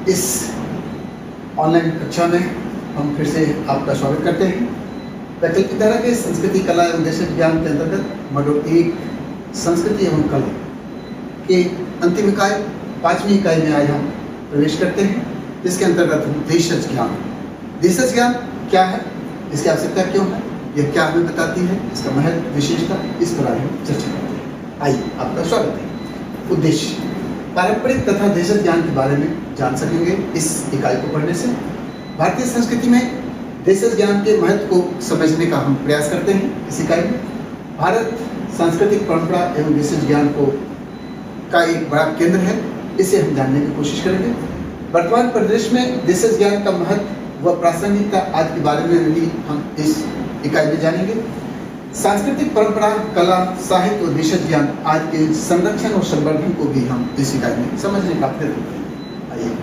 इस ऑनलाइन कक्षा में हम फिर से आपका स्वागत करते हैं। वैकल्पिक धारा के संस्कृति कला एवं देशज ज्ञान के अंतर्गत मॉड्यूल 1 संस्कृति एवं कला के अंतिम इकाई 5वीं इकाई में आज हम प्रवेश करते हैं, जिसके अंतर्गत देशज ज्ञान। देशज ज्ञान क्या है, इसकी आवश्यकता क्यों है, यह क्या हमें बताती है, इसका महत्व विशेषता, इस पर आज हम चर्चा करते हैं। आइए, आपका स्वागत है। उद्देश्य पारंपरिक तथा देशज ज्ञान के बारे में जान सकेंगे इस इकाई को पढ़ने से। भारतीय संस्कृति में देशज ज्ञान के महत्व को समझने का हम प्रयास करते हैं इस इकाई में। भारत सांस्कृतिक परंपरा एवं देशज ज्ञान का एक बड़ा केंद्र है, इसे हम जानने की कोशिश करेंगे। वर्तमान परिदृश्य में देशज ज्ञान का महत्व व प्रासंगिकता आदि के बारे में भी हम इस इकाई में जानेंगे। सांस्कृतिक परंपरा, कला, साहित्य और देशज ज्ञान आज के संरक्षण और संवर्धन को भी हम इस इकाई में समझने का प्रयत्न करेंगे। आइए,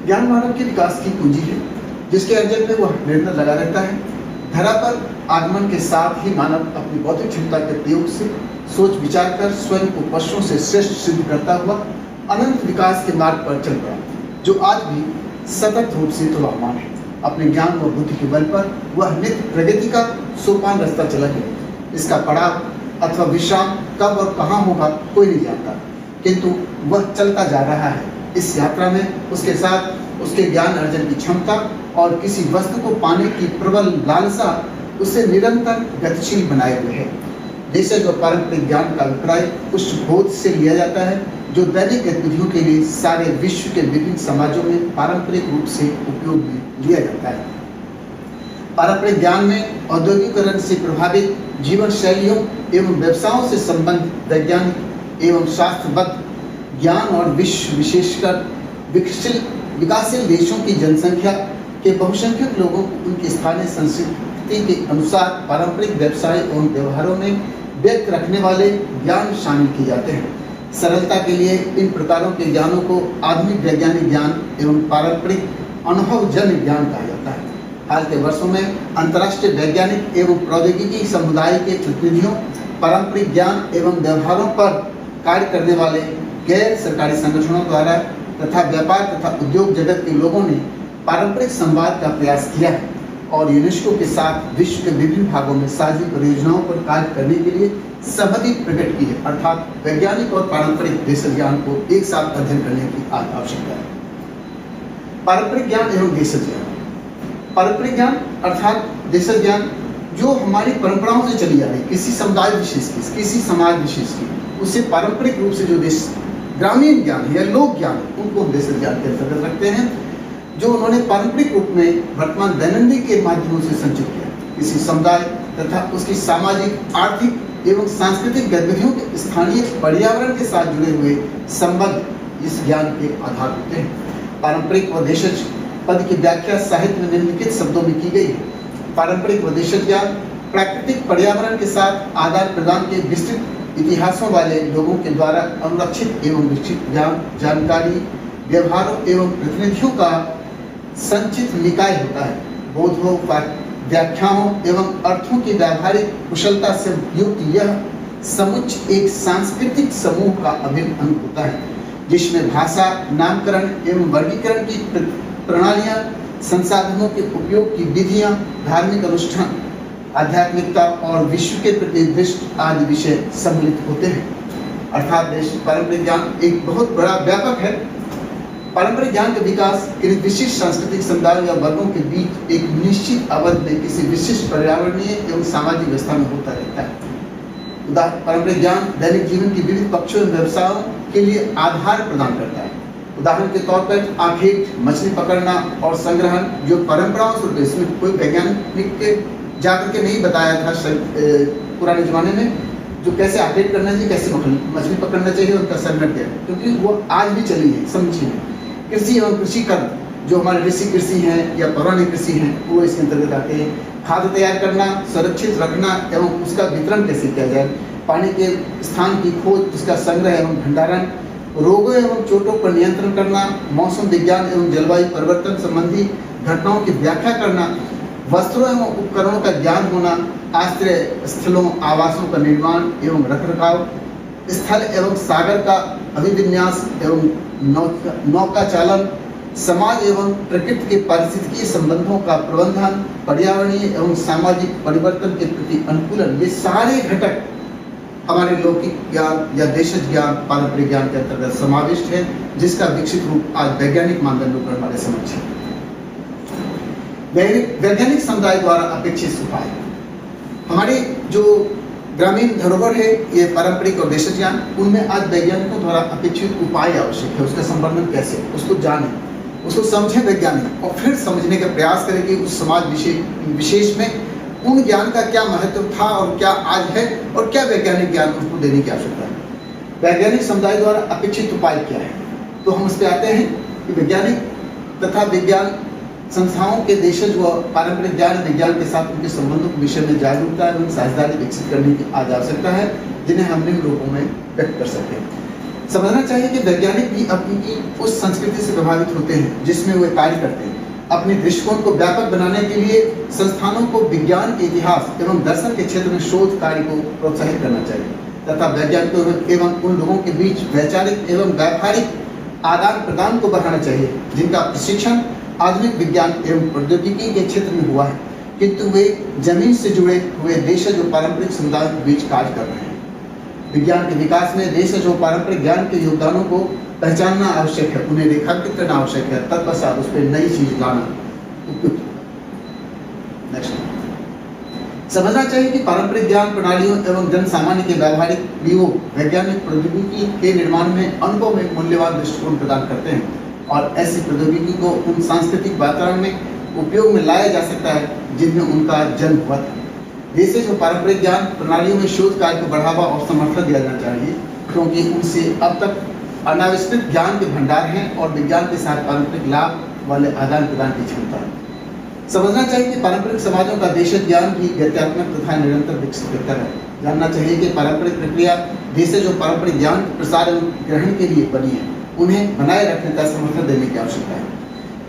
ज्ञान मानव के विकास की कुंजी है, जिसके अर्जन में वह निरंतर लगा रहता है। धरा पर आगमन के साथ ही मानव अपनी बौद्धिक क्षमता के प्रयोग से सोच विचार कर स्वयं को पशुओं से श्रेष्ठ सिद्ध करता हुआ अनंत विकास के मार्ग पर चल पड़ा, जो आज भी सतत रूप से तुलमान है। अपने ज्ञान व बुद्धि के बल पर वह नित्य प्रगति का सोपान रास्ता चला है। इसका पड़ाव अथवा विश्राम कब और कहाँ होगा कोई नहीं जानता, किंतु वह चलता जा रहा है। इस यात्रा में उसके साथ उसके ज्ञान अर्जन की क्षमता और किसी वस्तु को पाने की प्रबल लालसा उसे निरंतर गतिशील बनाए हुए है। देशज और पारंपरिक ज्ञान का अभिप्राय उस बोध से लिया जाता है जो दैनिक गतिविधियों के लिए सारे विश्व के विभिन्न समाजों में पारंपरिक रूप से उपयोग में लिया जाता है। पारंपरिक ज्ञान में औद्योगिकरण से प्रभावित जीवन शैलियों एवं व्यवसायों से संबंधित वैज्ञानिक एवं शास्त्रबद्ध ज्ञान और विश्व विशेषकर विकासशील देशों की जनसंख्या के बहुसंख्यक लोगों को उनकी स्थानीय संस्कृति के अनुसार पारंपरिक व्यवसाय एवं व्यवहारों में व्यक्त रखने वाले ज्ञान शामिल किए जाते हैं। सरलता के लिए इन प्रकारों के ज्ञानों को आधुनिक वैज्ञानिक ज्ञान एवं पारंपरिक अनुभवजन्य ज्ञान कहा जाता है। हाल के वर्षों में अंतर्राष्ट्रीय वैज्ञानिक एवं प्रौद्योगिकी समुदाय के प्रतिनिधियों, पारंपरिक ज्ञान एवं व्यवहारों पर कार्य करने वाले गैर सरकारी संगठनों द्वारा तथा व्यापार तथा उद्योग जगत के लोगों ने पारंपरिक संवाद का प्रयास किया है और यूनेस्को के साथ विश्व के विभिन्न भागों में साझी परियोजनाओं पर कार्य करने के लिए सहमति प्रकट की है। अर्थात वैज्ञानिक और पारंपरिक देशज ज्ञान को एक साथ अध्ययन करने की आवश्यकता है। पारंपरिक ज्ञान एवं देशज ज्ञान। पारंपरिक ज्ञान अर्थात देशज ज्ञान जो हमारी परंपराओं से चली आ रही, किसी समुदाय विशेष की, किसी समाज विशेष की, उसे पारंपरिक रूप से जो देश ग्रामीण ज्ञान है या लोक ज्ञान है, उनको हम देशज ज्ञान के अंतर्गत रखते हैं, जो उन्होंने पारंपरिक रूप में वर्तमान दैनंदिन के माध्यमों से संचित किया। किसी समुदाय तथा उसकी सामाजिक, आर्थिक एवं सांस्कृतिक गतिविधियों के स्थानीय पर्यावरण के साथ जुड़े हुए संबंध इस ज्ञान के आधार होते हैं। पारंपरिक व देशज पद की व्याख्या साहित्य में निम्नलिखित शब्दों में की गई है। पारंपरिक व देशज ज्ञान प्राकृतिक पर्यावरण के साथ आदान प्रदान के विस्तृत इतिहासों वाले लोगों के द्वारा अनुरक्षित एवं विकसित ज्ञान, जानकारी, व्यवहारों एवं प्रतिनिधियों का संचित निकाय होता है। बोधों, व्याख्याओं एवं अर्थों की व्यावहारिक कुशलता से युक्त यह समुच्चय एक सांस्कृतिक समूह का अभिन्न अंग होता है, जिसमें भाषा, नामकरण एवं वर्गीकरण की प्रणालियां, संसाधनों के उपयोग की विधियां, धार्मिक अनुष्ठान, आध्यात्मिकता और विश्व के प्रति दृष्टि आदि विषय सम्मिलित होते हैं। अर्थात पारंपरिक ज्ञान एक बहुत बड़ा व्यापक है। पारंपरिक ज्ञान का विकास किसी विशिष्ट सांस्कृतिक समुदाय या वर्गों के बीच एक निश्चित अवधि में किसी विशिष्ट पर्यावरणीय एवं सामाजिक व्यवस्था में होता रहता है। पारंपरिक ज्ञान दैनिक जीवन के विविध पक्षों एवं व्यवसायों के लिए आधार प्रदान करता है। उदाहरण के तौर पर आखेट, मछली पकड़ना और संग्रहण जो परंपराओं से, इसमें कोई वैज्ञानिक जाकर के नहीं बताया था पुराने जमाने में, जो कैसे आखेट करना चाहिए, कैसे मछली पकड़ना चाहिए, उनका संग्रहण किया, क्योंकि वो आज भी चली है। समझिए, कृषि एवं कृषि कर्म जो हमारे ऋषि कृषि हैं या पौराणिक कृषि हैं, वो इसके अंतर्गत आते हैं। खाद्य तैयार करना, सुरक्षित रखना एवं उसका वितरण कैसे किया जाए, पानी के स्थान की खोज, उसका संग्रह एवं भंडारण, रोगों एवं चोटों पर नियंत्रण करना, मौसम विज्ञान एवं जलवायु परिवर्तन संबंधी घटनाओं की व्याख्या करना, वस्त्रों एवं उपकरणों का ज्ञान होना, आश्रय स्थलों, आवासों का निर्माण एवं रखरखाव, स्थल एवं सागर का अभिविन्यास एवं नौका चालन, समाज एवं प्रकृति के पारिस्थितिकीय संबंधों का प्रबंधन, पर्यावरणीय एवं सामाजिक परिवर्तन के प्रति अनुकूलन, ये सारे घटक हमारे लौकिक ज्ञान या देशज ज्ञान, पारंपरिक ज्ञान के अंतर्गत समाविष्ट है, जिसका विकसित रूप आज वैज्ञानिक मानदंडों पर हमारे समक्ष है। वैज्ञानिक समुदाय द्वारा अपेक्षित उपाय, हमारे जो ग्रामीण धरोहर है ये पारंपरिक और देशज ज्ञान, उनमें आज वैज्ञानिकों द्वारा अपेक्षित उपाय आवश्यक है। उसका संवर्धन कैसे, उसको जानें, उसको समझें वैज्ञानिक, और फिर समझने का प्रयास करें कि उस समाज विशेष में उन ज्ञान का क्या महत्व था और क्या आज है, और क्या वैज्ञानिक ज्ञान उसको देने की आवश्यकता है। वैज्ञानिक समुदाय द्वारा अपेक्षित उपाय क्या है, तो हम इस पे आते हैं कि वैज्ञानिक तथा विज्ञान संस्थाओं के देशज व पारंपरिक ज्ञान विज्ञान के साथ उनके संबंधों के विषय में जागरूकता एवं साझेदारी विकसित करने की आज आवश्यकता है, जिन्हें हम निम्न रूपों में व्यक्त कर सकते हैं। समझना चाहिए कि वैज्ञानिक भी अपनी उस संस्कृति से प्रभावित होते हैं जिसमें वे कार्य करते हैं। अपने दृष्टिकोण को व्यापक बनाने के लिए संस्थानों को विज्ञान के इतिहास एवं दर्शन के क्षेत्र में शोध कार्य को प्रोत्साहित करना चाहिए तथा वैज्ञानिकों एवं उन लोगों के बीच वैचारिक एवं व्यावहारिक आदान प्रदान को बढ़ाना चाहिए जिनका प्रशिक्षण आधुनिक विज्ञान एवं प्रौद्योगिकी के क्षेत्र में हुआ है, किंतु वे जमीन से जुड़े हुए देशज और पारंपरिक समुदायों के बीच कार्य कर रहे हैं। विज्ञान के विकास में देशज और पारंपरिक ज्ञान के योगदानों को पहचानना आवश्यक है, उन्हें रेखांकित करना आवश्यक है, तत्पश्चात उस पर नई चीज लाना उपयुक्त। नेक्स्ट, समझना चाहिए कि पारंपरिक ज्ञान प्रणालियों एवं जन सामान्य के व्यावहारिक प्रयोग वैज्ञानिक प्रौद्योगिकी के निर्माण में अनुभव में मूल्यवान दृष्टिकोण प्रदान करते हैं और ऐसी प्रौद्योगिकी को उन सांस्कृतिक वातावरण में उपयोग में लाया जा सकता है जिनमें उनका जन्म हुआ था। देशज और पारंपरिक ज्ञान प्रणालियों में शोध कार्य को बढ़ावा और समर्थन दिया जाना चाहिए, क्योंकि उनसे अब तक अनाविष्कृत ज्ञान के भंडार हैं और विज्ञान के साथ पारंपरिक लाभ वाले आदान प्रदान की क्षमता है। समझना चाहिए कि पारंपरिक समाजों का देशज ज्ञान भी व्यत्यात्मक तथा निरंतर विकसित होता है। जानना चाहिए कि पारंपरिक प्रक्रिया देशज और पारंपरिक ज्ञान प्रसार एवं ग्रहण के लिए बनी है, उन्हें बनाए रखने का समर्थन देने की आवश्यकता है।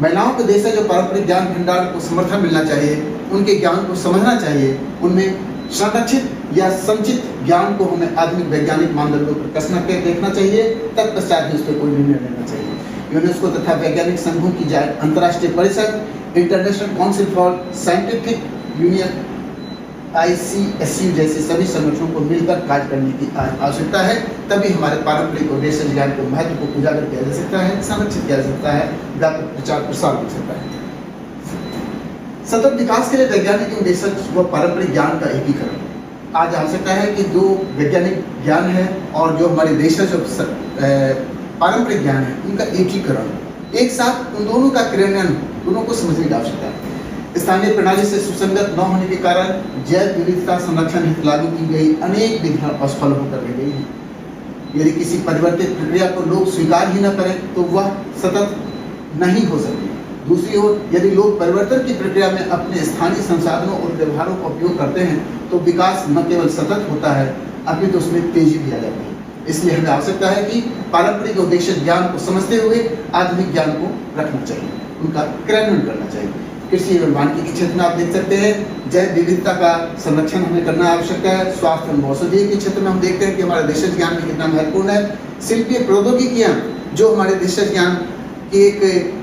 महिलाओं को देशज और पारंपरिक ज्ञान भंडार को समर्थन मिलना चाहिए, उनके ज्ञान को समझना चाहिए, उनमें संरक्षित या संचित ज्ञान को हमें आधुनिक वैज्ञानिक मानदंडों पर कसना के देखना चाहिए, तत्पश्चात ही उस पर कोई निर्णय लेना चाहिए। यूनेस्को तथा वैज्ञानिक संघों की अंतर्राष्ट्रीय परिषद, international council for scientific union ICSU जैसे सभी संगठनों को मिलकर कार्य करने की आवश्यकता है, तभी हमारे पारंपरिक और देशज ज्ञान के महत्व को उजागर किया जा सकता है, संरक्षित किया जा सकता है, व्यापक प्रचार प्रसार हो सकता है। सतत विकास के लिए वैज्ञानिक एवं देशज व पारंपरिक ज्ञान का एकीकरण आज आवश्यकता है कि जो वैज्ञानिक ज्ञान है और जो हमारे देशज और पारंपरिक ज्ञान है उनका एकीकरण, एक साथ उन दोनों का क्रियान्वयन, दोनों को समझने की आवश्यकता है। स्थानीय प्रणाली से सुसंगत न होने के कारण जैव विविधता संरक्षण हेतु लागू की गई अनेक विधियां असफल होकर रह गई हैं। यदि किसी परिवर्तित प्रक्रिया को लोग स्वीकार ही न करें तो वह सतत नहीं हो सकती। दूसरी ओर यदि लोग परिवर्तन की प्रक्रिया में अपने स्थानीय संसाधनों और व्यवहारों का उपयोग करते हैं तो विकास न केवल सतत होता है, अपितु उसमें तेजी भी आ जाती है। इसलिए हमें आवश्यकता है कि पारंपरिक और देशज ज्ञान को समझते हुए आधुनिक ज्ञान को रखना चाहिए, उनका क्रियान्वयन करना चाहिए। कृषि एवं वानिकी के क्षेत्र में आप देख सकते हैं जैव विविधता का संरक्षण हमें करना आवश्यक है। स्वास्थ्य एवं औषधि के क्षेत्र में हम देखते हैं कि हमारे देशज ज्ञान में कितना महत्वपूर्ण है। शिल्पीय प्रौद्योगिकियां जो हमारे देशज ज्ञान की एक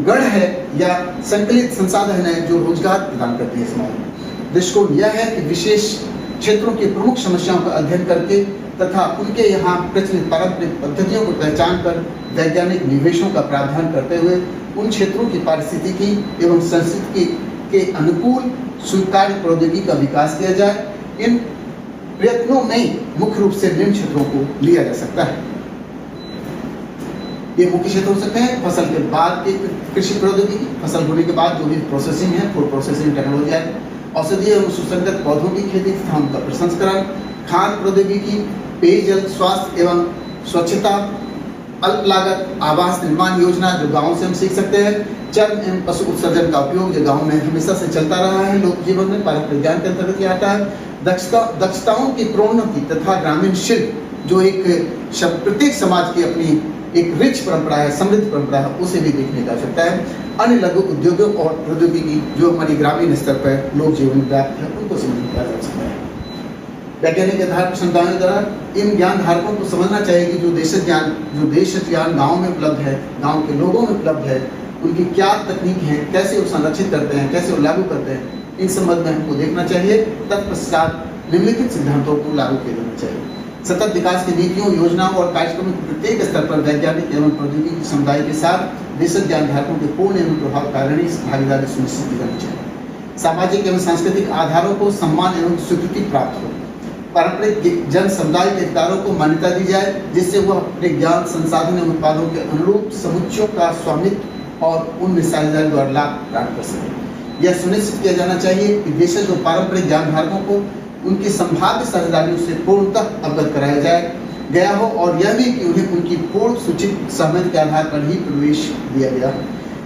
गढ़ है या संकलित संसाधन है जो रोजगार प्रदान करती है समाज में। दृष्टिकोण यह है कि विशेष क्षेत्रों की प्रमुख समस्याओं का अध्ययन करके तथा उनके यहाँ प्रचलित पारंपरिक पद्धतियों को पहचान कर वैज्ञानिक निवेशों का प्रावधान करते हुए उन क्षेत्रों की पारिस्थितिकी एवं संस्कृति के अनुकूल स्वीकार्य प्रौद्योगिकी का विकास किया जाए। इन प्रयत्नों में मुख्य रूप से निम्न क्षेत्रों को लिया जा सकता है। ये मुख्य क्षेत्र हो सकते हैं फसल के बाद की कृषि प्रौद्योगिकी, फसल होने के बाद जो भी प्रोसेसिंग है, फूड प्रोसेसिंग टेक्नोलॉजी है, औषधीय एवं सुसंगत पौधों की खेती तथा उनका प्रसंस्करण, खाद्य प्रौद्योगिकी, पेयजल, स्वास्थ्य एवं स्वच्छता, अल्प लागत आवास निर्माण योजना जो गाँव से हम सीख सकते हैं, चर्म एवं पशु उत्सर्जन का उपयोग जो गाँव में हमेशा से चलता रहा है, लोक जीवन में पारंपरिक ज्ञान के अंतर्गत आता है, दक्षताओं की प्रोन्नति तथा ग्रामीण शिल्प जो एक प्रत्येक समाज की अपनी एक रिच परंपरा है, समृद्ध परंपरा है, उसे भी देखने की आवश्यकता है। अन्य लघु उद्योगों और प्रौद्योगिकी जो हमारी ग्रामीण स्तर पर लोक जीवन व्याप्त है उनको समझने की आवश्यकता है। वैज्ञानिक आधार क्षमताओं द्वारा इन ज्ञान धारकों को समझना चाहिए कि जो देश ज्ञान गाँव में उपलब्ध है, गाँव के लोगों में उपलब्ध है, उनकी क्या तकनीक है, कैसे वो संरक्षित करते हैं, कैसे वो लागू करते हैं, इन संबंध में हमको देखना चाहिए। तत्पश्चात निम्नलिखित सिद्धांतों को लागू किया जाना चाहिए। सतत विकास की नीतियों, योजनाओं और कार्यक्रमों के प्रत्येक स्तर पर वैज्ञानिक एवं प्रौद्योगिकी समुदाय के साथ देशज ज्ञान धारकों के पूर्ण एवं प्रभावकारी भागीदारी सुनिश्चित करनी चाहिए। सामाजिक एवं सांस्कृतिक आधारों को सम्मान एवं स्वीकृति प्राप्त हो। पारंपरिक जन समुदाय के अधिकारों को मान्यता दी जाए, जिससे वह अपने ज्ञान, संसाधन एवं उत्पादों के अनुरूप समुच्चयों का स्वामित्व और उन साझेदारी द्वारा लाभ प्राप्त कर सके। यह सुनिश्चित किया जाना चाहिए कि देशज व पारंपरिक ज्ञान धारकों को उनकी संभाव्य साझेदारियों से पूर्णतः अवगत कराया गया हो और यह भी कि उन्हें उनकी पूर्व सूचित सहमति के आधार पर ही प्रवेश दिया गया हो।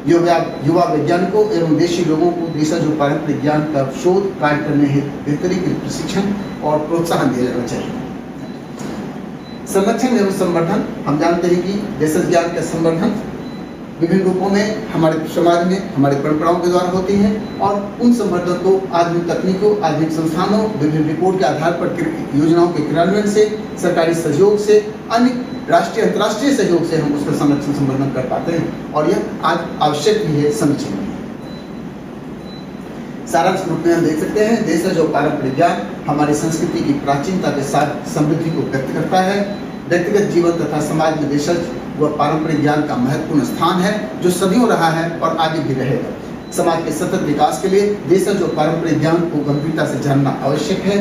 युवा वैज्ञानिकों एवं देशी लोगों को देशज व पारंपरिक ज्ञान का शोध कार्य करने हेतु बेहतरी के प्रशिक्षण और प्रोत्साहन दिया जाना चाहिए। संरक्षण एवं संवर्धन, हम जानते हैं कि देशज ज्ञान का संवर्धन विभिन्न रूपों में हमारे समाज में हमारे परंपराओं के द्वारा होती हैं और उन संवर्धन को आधुनिक तकनीकों, आधुनिक संस्थानों, विभिन्न रिपोर्ट के आधार पर योजनाओं के क्रियान्वयन से, सरकारी सहयोग से, अन्य राष्ट्रीय अंतर्राष्ट्रीय सहयोग से हम उसका संरक्षण संवर्धन कर पाते हैं और यह आज आवश्यक भी है, समीचीन है। सारांश रूप में हम देख सकते हैं, देशज और पारंपरिक ज्ञान हमारी संस्कृति की प्राचीनता के साथ समृद्धि को व्यक्त करता है। व्यक्तिगत जीवन तथा समाज में देशज व पारंपरिक ज्ञान का महत्वपूर्ण स्थान है, जो सदियों रहा है और आगे भी रहेगा। समाज के सतत विकास के लिए देशज और पारंपरिक ज्ञान को गंभीरता से जानना आवश्यक है।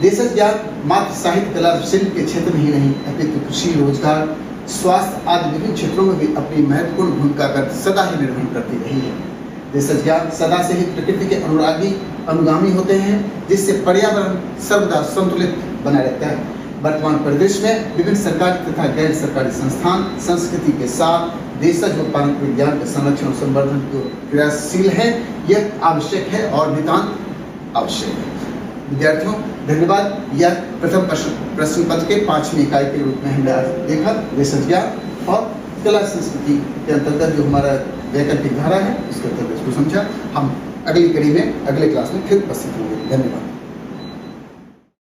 देशज ज्ञान मात्र साहित्य, कला, शिल्प के क्षेत्र में ही नहीं, अपितु कृषि, रोजगार, स्वास्थ्य आदि विभिन्न क्षेत्रों में भी अपनी महत्वपूर्ण भूमिका सदा ही निर्वहन करती रही है। देशज ज्ञान सदा से ही प्रकृति के अनुगामी होते हैं, जिससे पर्यावरण सर्वदा संतुलित बना रहता है। वर्तमान परिदृश्य में विभिन्न सरकारी तथा गैर सरकारी संस्थान संस्कृति के साथ देशज व पारंपरिक ज्ञान के संरक्षण और संवर्धन को प्रयासशील है। यह आवश्यक है और नितांत आवश्यक है। विद्यार्थियों, धन्यवाद। यह प्रथम प्रश्न पत्र के 5वीं इकाई के रूप में हमने आज देखा देशज ज्ञान और कला संस्कृति के अंतर्गत जो हमारा वैकल्पिक धारा है उसके अंतर्गत इसको समझा। हम अगली कड़ी में, अगले क्लास में फिर उपस्थित होंगे। धन्यवाद।